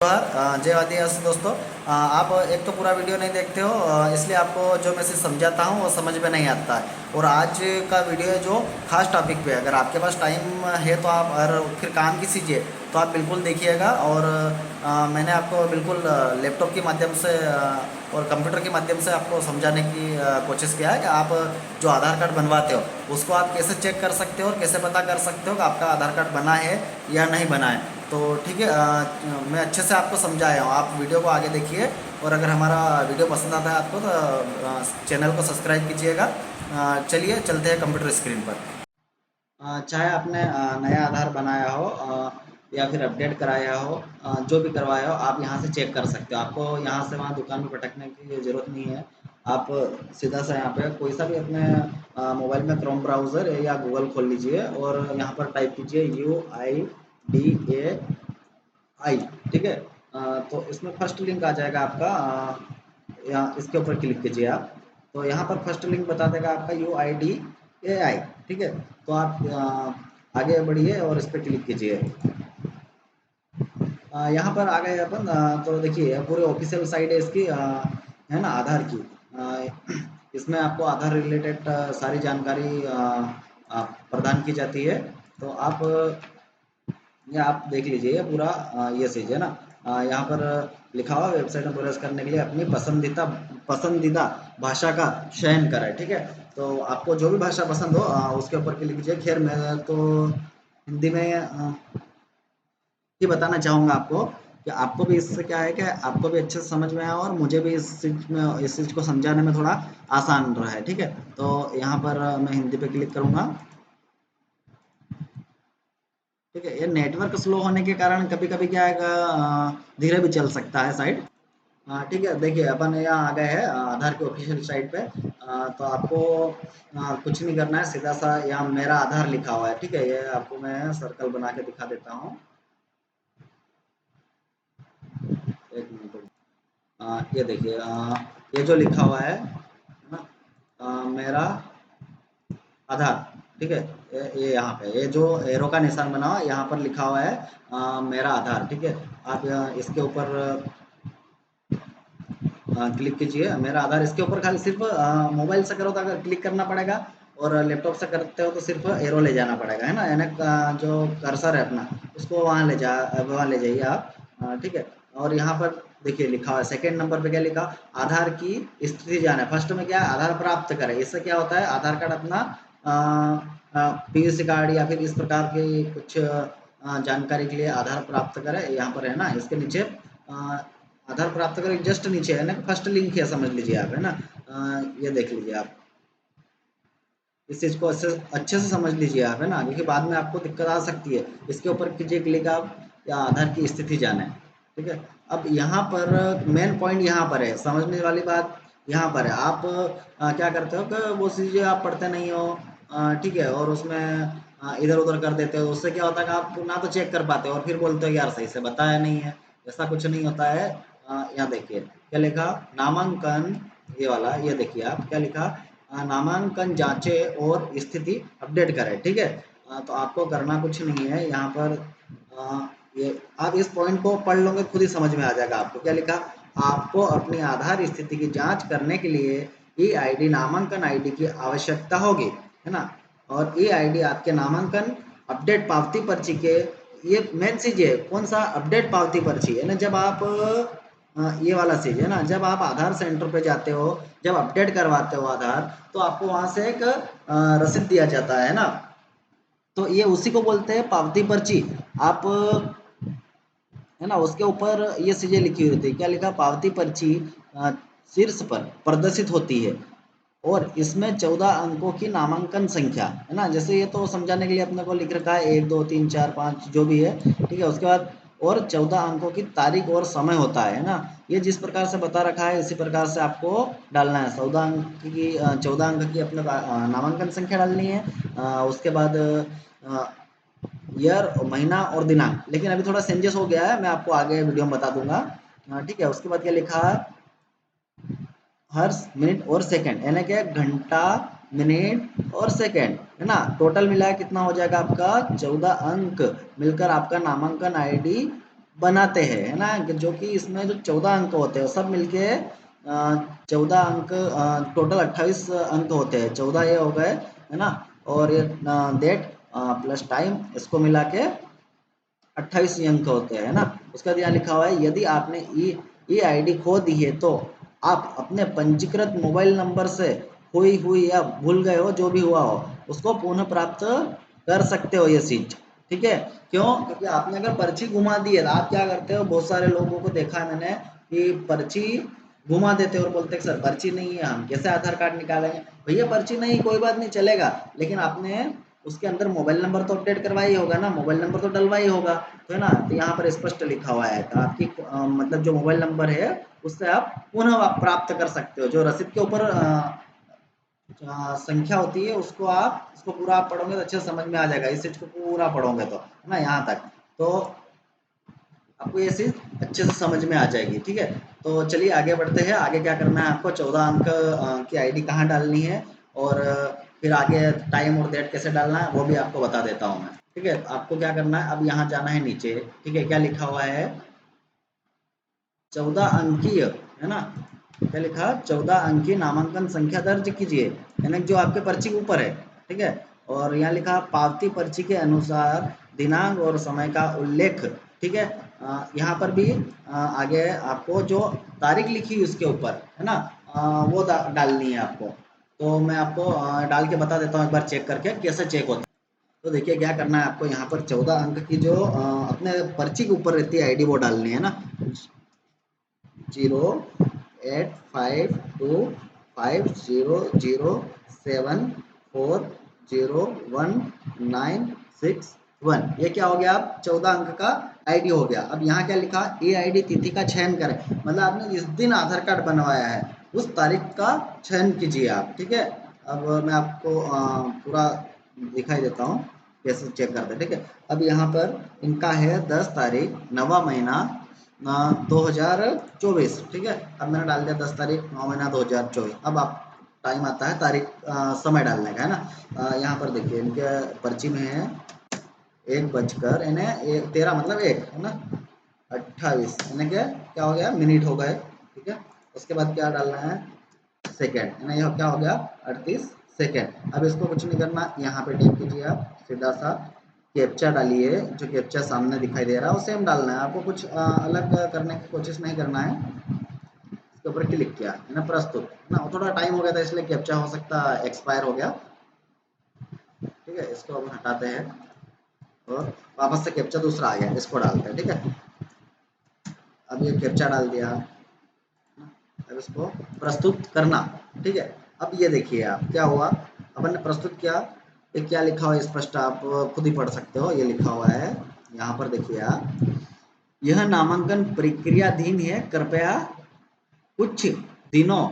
जय आदिवासी दोस्तों। आप एक तो पूरा वीडियो नहीं देखते हो, इसलिए आपको जो मैसेज समझाता हूँ वो समझ में नहीं आता है। और आज का वीडियो है जो खास टॉपिक पे है। अगर आपके पास टाइम है तो आप, और फिर काम की चीज़ है तो आप बिल्कुल देखिएगा। और मैंने आपको बिल्कुल लैपटॉप के माध्यम से और कंप्यूटर के माध्यम से आपको समझाने की कोशिश किया है कि आप जो आधार कार्ड बनवाते हो उसको आप कैसे चेक कर सकते हो और कैसे पता कर सकते हो कि आपका आधार कार्ड बना है या नहीं बना है। तो ठीक है, मैं अच्छे से आपको समझाया हूँ, आप वीडियो को आगे देखिए। और अगर हमारा वीडियो पसंद आता है आपको तो चैनल को सब्सक्राइब कीजिएगा। चलिए चलते हैं कंप्यूटर स्क्रीन पर। चाहे आपने नया आधार बनाया हो या फिर अपडेट कराया हो, जो भी करवाया हो आप यहाँ से चेक कर सकते हो। आपको यहाँ से वहाँ दुकान में भटकने की ज़रूरत नहीं है। आप सीधा सा यहाँ पे कोई सा भी अपने मोबाइल में क्रोम ब्राउज़र या गूगल खोल लीजिए और यहाँ पर टाइप कीजिए UIDAI। ठीक है। तो इसमें फर्स्ट लिंक आ जाएगा आपका, यहाँ इसके ऊपर क्लिक कीजिए आप। तो यहाँ पर फर्स्ट लिंक बता देगा आपका UIDAI। ठीक है। तो आप आगे बढ़िए और इस पर क्लिक कीजिए। यहाँ पर आ गए अपन। तो देखिए पूरे ऑफिशियल साइट है इसकी, है ना, आधार की। इसमें आपको आधार रिलेटेड सारी जानकारी प्रदान की जाती है। तो ये आप देख लीजिए, ये पूरा ये चीज़ है ना। यहाँ पर लिखा हुआ वेबसाइट में प्रवेश करने के लिए अपनी पसंदीदा पसंदीदा भाषा का चयन करें। ठीक है। तो आपको जो भी भाषा पसंद हो उसके ऊपर क्लिक कीजिए। खैर मैं तो हिंदी में ये बताना चाहूँगा आपको कि आपको भी इससे क्या है कि आपको भी अच्छे से समझ में आया और मुझे भी इस चीज़ को समझाने में थोड़ा आसान रहा है। ठीक है। तो यहाँ पर मैं हिंदी पे क्लिक करूँगा। ठीक है। ये नेटवर्क स्लो होने के कारण कभी कभी क्या है, धीरे भी चल सकता है साइट। ठीक है। देखिए अपन यहाँ आ गए हैं आधार के ऑफिशियल साइट पे। तो आपको कुछ नहीं करना है, सीधा सा यहाँ मेरा आधार लिखा हुआ है। ठीक है। ये आपको मैं सर्कल बना के दिखा देता हूँ। एक मिनट। ये देखिए, ये जो लिखा हुआ है ना, मेरा आधार। ठीक है। ये यहाँ पे ये जो एरो का निशान बना हुआ है यहाँ पर लिखा हुआ है मेरा आधार। ठीक है। आप इसके ऊपर क्लिक कीजिए, मेरा आधार। इसके ऊपर खाली सिर्फ मोबाइल से करो तो अगर क्लिक करना पड़ेगा, और लैपटॉप से करते हो तो सिर्फ एरो ले जाना पड़ेगा, है ना, यानी जो कर्सर है अपना उसको वहाँ ले जाइए आप। ठीक है। और यहाँ पर देखिए लिखा हुआ है सेकेंड नंबर पे क्या लिखा, आधार की स्थिति जाने। फर्स्ट में क्या है, आधार प्राप्त करें। इससे क्या होता है, आधार कार्ड अपना पीयूसी कार्ड या फिर इस प्रकार की कुछ जानकारी के लिए आधार प्राप्त करें। यहाँ पर है ना, इसके नीचे आधार प्राप्त करें जस्ट नीचे है ना, फर्स्ट लिंक है, समझ लीजिए आप, है ना। ये देख लीजिए आप, इस चीज़ को अच्छे से समझ लीजिए आप, है ना, क्योंकि बाद में आपको दिक्कत आ सकती है। इसके ऊपर कीजिए क्लिक आप, या आधार की स्थिति जाने। ठीक है। अब यहाँ पर मेन पॉइंट यहाँ पर है, समझने वाली बात यहाँ पर है। आप क्या करते हो कि वो चीज़ें आप पढ़ते नहीं हो, ठीक है, और उसमें इधर उधर कर देते हो। उससे क्या होता है कि आप ना तो चेक कर पाते हो और फिर बोलते हो यार सही से बताया नहीं है। ऐसा कुछ नहीं होता है। यहाँ देखिए क्या लिखा, नामांकन, ये वाला, ये देखिए आप क्या लिखा, नामांकन जांचें और स्थिति अपडेट करें। ठीक है। तो आपको करना कुछ नहीं है यहाँ पर। ये आप इस पॉइंट को पढ़ लोगे खुद ही समझ में आ जाएगा। आपको क्या लिखा, आपको अपनी आधार स्थिति की जांच करने के लिए ई आईडी नामांकन आईडी की आवश्यकता होगी, है ना। और ई आईडी आपके नामांकन अपडेट पावती पर्ची के, ये मेन चीज है, कौन सा अपडेट पावती पर्ची है ना। जब आप ये वाला चीज है ना, जब आप आधार सेंटर पे जाते हो, जब अपडेट करवाते हो आधार, तो आपको वहां से एक रसीद दिया जाता है ना। तो ये उसी को बोलते हैं पावती पर्ची। आप, है ना, उसके ऊपर ये चीजें लिखी हुई होती है। क्या लिखा, पावती पर्ची अ, शीर्ष पर प्रदर्शित होती है और इसमें 14 अंकों की नामांकन संख्या, है ना। जैसे ये तो समझाने के लिए अपने को लिख रखा है 1 2 3 4 5 जो भी है। ठीक है। उसके बाद और 14 अंकों की तारीख और समय होता है ना। ये जिस प्रकार से बता रखा है इसी प्रकार से आपको डालना है। 14 अंक की अपने नामांकन संख्या डालनी है। उसके बाद ईयर, महीना और दिनांक। लेकिन अभी थोड़ा चेंजेस हो गया है, मैं आपको आगे वीडियो में बता दूंगा। ठीक है। उसके बाद क्या लिखा है, हर्ष, मिनट और सेकंड, यानी कि घंटा, मिनट और सेकंड, है ना। टोटल मिला कितना हो जाएगा आपका 14 अंक, मिलकर आपका नामांकन आईडी बनाते हैं, है ना, कि जो कि इसमें जो 14 अंक होते हैं सब मिलके 14 अंक, टोटल 28 अंक होते हैं। 14 ये हो गए, है ना, और ये डेट प्लस टाइम, इसको मिला के 28 अंक होते हैं, है ना। उसके बाद यहाँ लिखा हुआ है यदि आपने ई आईडी खो दी है तो आप अपने पंजीकृत मोबाइल नंबर से खोई हुई या भूल गए हो जो भी हुआ हो उसको पुनः प्राप्त कर सकते हो ये चीज। ठीक है, क्यों? क्योंकि आपने अगर पर्ची घुमा दी है तो आप क्या करते हो, बहुत सारे लोगों को देखा है मैंने कि पर्ची घुमा देते हैं और बोलते हैं सर पर्ची नहीं है, हम कैसे आधार कार्ड निकालेंगे। भैया पर्ची नहीं, कोई बात नहीं, चलेगा, लेकिन आपने उसके अंदर मोबाइल नंबर तो अपडेट करवाया ही होगा ना, मोबाइल नंबर तो डलवा ही होगा, तो है ना। तो यहाँ पर स्पष्ट लिखा हुआ है, तो आपकी मतलब जो मोबाइल नंबर है उससे आप पुनः आप प्राप्त कर सकते हो। जो रसीद के ऊपर संख्या होती है उसको आप, उसको पूरा आप पढ़ोगे तो अच्छे से समझ में आ जाएगा, इस चीज को पूरा पढ़ोगे तो, है ना, यहाँ तक तो आपको ये चीज अच्छे से समझ में आ जाएगी। ठीक है, तो चलिए आगे बढ़ते हैं। आगे क्या करना है आपको, 14 अंक की आईडी कहाँ डालनी है, और फिर आगे टाइम और डेट कैसे डालना है वो भी आपको बता देता हूँ मैं। ठीक है, आपको क्या करना है, अब यहाँ जाना है नीचे। ठीक है, क्या लिखा हुआ है, 14 अंकीय, है ना, क्या लिखा, 14 अंकीय नामांकन संख्या दर्ज कीजिए, यानी जो आपके पर्ची के ऊपर है। ठीक है, और यहाँ लिखा पावती पर्ची के अनुसार दिनांक और समय का उल्लेख। ठीक है, यहाँ पर भी आगे आपको जो तारीख लिखी है उसके ऊपर, है ना, वो डालनी है आपको। तो मैं आपको डाल के बता देता हूँ एक बार चेक करके कैसे चेक होता है। तो देखिए क्या करना है आपको, यहाँ पर 14 अंक की जो अपने पर्ची के ऊपर रहती है आईडी वो डालनी है ना, 08525007401961। ये क्या हो गया, आप 14 अंक का आईडी हो गया। अब यहाँ क्या लिखा, ये आईडी तिथि का चयन करें, मतलब आपने जिस दिन आधार कार्ड बनवाया है उस तारीख का चयन कीजिए आप। ठीक है, अब मैं आपको पूरा दिखाई देता हूँ कैसे चेक करते हैं। ठीक है, अब यहाँ पर इनका है 10 तारीख 9वां महीना 2024। ठीक है, अब मैंने डाल दिया 10 तारीख 9 महीना 2024। अब आप टाइम आता है तारीख समय डालने का, है ना। यहाँ पर देखिए इनके पर्ची में है 1 बजकर इन्हें 13 मतलब 1, है ना, 28 यानी क्या क्या हो गया, मिनट हो गए। ठीक है, उसके बाद क्या डालना है, सेकेंड, है ना, यह क्या हो गया 38 सेकेंड। अब इसको कुछ नहीं करना, यहाँ पे टेप कीजिए आप सीधा सा, कैप्चा डालिए, जो कैप्चा सामने दिखाई दे रहा है वो सेम डालना है आपको, कुछ अलग करने की कोशिश नहीं करना है। इसके ऊपर क्लिक किया, है ना, प्रस्तुत, है ना, थोड़ा टाइम हो गया था इसलिए कैप्चा हो सकता एक्सपायर हो गया। ठीक है, इसको अब हटाते हैं और वापस से कैप्चा दूसरा आ गया, इसको डालते हैं। ठीक है, अब ये कैप्चा डाल दिया, अब इसको प्रस्तुत करना। ठीक है, अब ये देखिए आप क्या हुआ, अपन ने प्रस्तुत किया, ये क्या लिखा हुआ है स्पष्ट आप खुद ही पढ़ सकते हो। ये लिखा हुआ है यहाँ पर देखिए आप, यह नामांकन प्रक्रियाधीन है, कृपया कुछ दिनों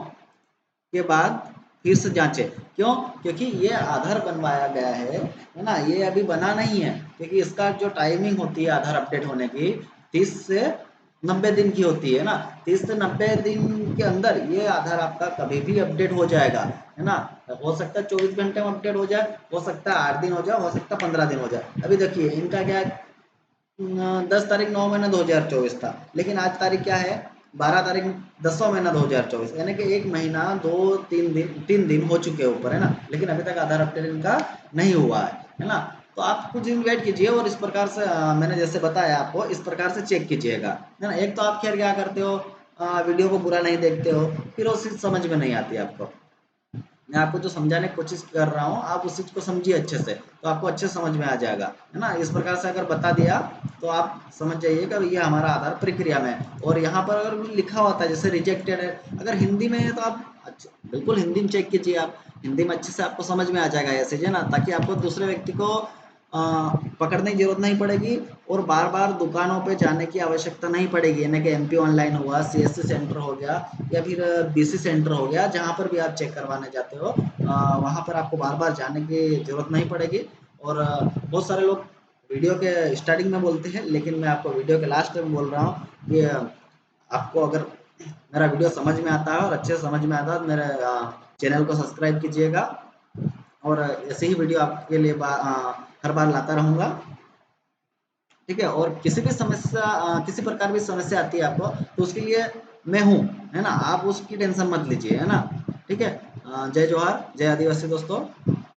के बाद फिर से जांचें। क्यों? क्योंकि ये आधार बनवाया गया है ना, ये अभी बना नहीं है, क्योंकि इसका जो टाइमिंग होती है आधार अपडेट होने की 30 से 90 दिन की होती है ना। 30 से 90 दिन के अंदर ये आधार आपका कभी भी अपडेट हो जाएगा, है ना। हो सकता है 24 घंटे में अपडेट हो जाए, हो सकता है 8 दिन हो जाए, हो सकता है 15 दिन हो जाए। अभी देखिए इनका क्या है, 10 तारीख 9 महीना 2024 था, लेकिन आज तारीख क्या है, 12 तारीख 10वां महीना 2024, यानी कि 1 महीना 2 3 दिन हो चुके हैं ऊपर, है ना, लेकिन अभी तक आधार अपडेट इनका नहीं हुआ है ना। तो आप कुछ दिन वेट कीजिए और इस प्रकार से मैंने जैसे बताया आपको इस प्रकार से चेक कीजिएगा, है ना। एक तो आप खैर क्या करते हो, वीडियो को पूरा नहीं देखते हो, फिर वो चीज़ समझ में नहीं आती आपको। मैं आपको जो समझाने की कोशिश कर रहा हूँ आप उस चीज़ को समझिए अच्छे से, तो आपको अच्छे से समझ में आ जाएगा, है ना। इस प्रकार से अगर बता दिया तो आप समझ जाइए कि ये हमारा आधार प्रक्रिया में है। और यहाँ पर अगर लिखा होता है जैसे रिजेक्टेड है, अगर हिंदी में है तो आप बिल्कुल हिंदी में चेक कीजिए, आप हिंदी में अच्छे से आपको समझ में आ जाएगा ऐसे, है ना, ताकि आपको दूसरे व्यक्ति को पकड़ने की जरूरत नहीं पड़ेगी और बार बार दुकानों पे जाने की आवश्यकता नहीं पड़ेगी, यानी कि एमपी ऑनलाइन हुआ, सीएससी सेंटर हो गया या फिर बीसी सेंटर हो गया, जहाँ पर भी आप चेक करवाने जाते हो वहाँ पर आपको बार बार जाने की जरूरत नहीं पड़ेगी। और बहुत सारे लोग वीडियो के स्टार्टिंग में बोलते हैं, लेकिन मैं आपको वीडियो के लास्ट में बोल रहा हूँ कि आपको अगर मेरा वीडियो समझ में आता है और अच्छे से समझ में आता है तो मेरे चैनल को सब्सक्राइब कीजिएगा, और ऐसे ही वीडियो आपके लिए हर बार लाता रहूँगा। ठीक है। और किसी भी समस्या किसी प्रकार की समस्या आती है आपको, तो उसके लिए मैं हूँ, है ना, आप उसकी टेंशन मत लीजिए, है ना। ठीक है। जय जोहार, जय आदिवासी दोस्तों।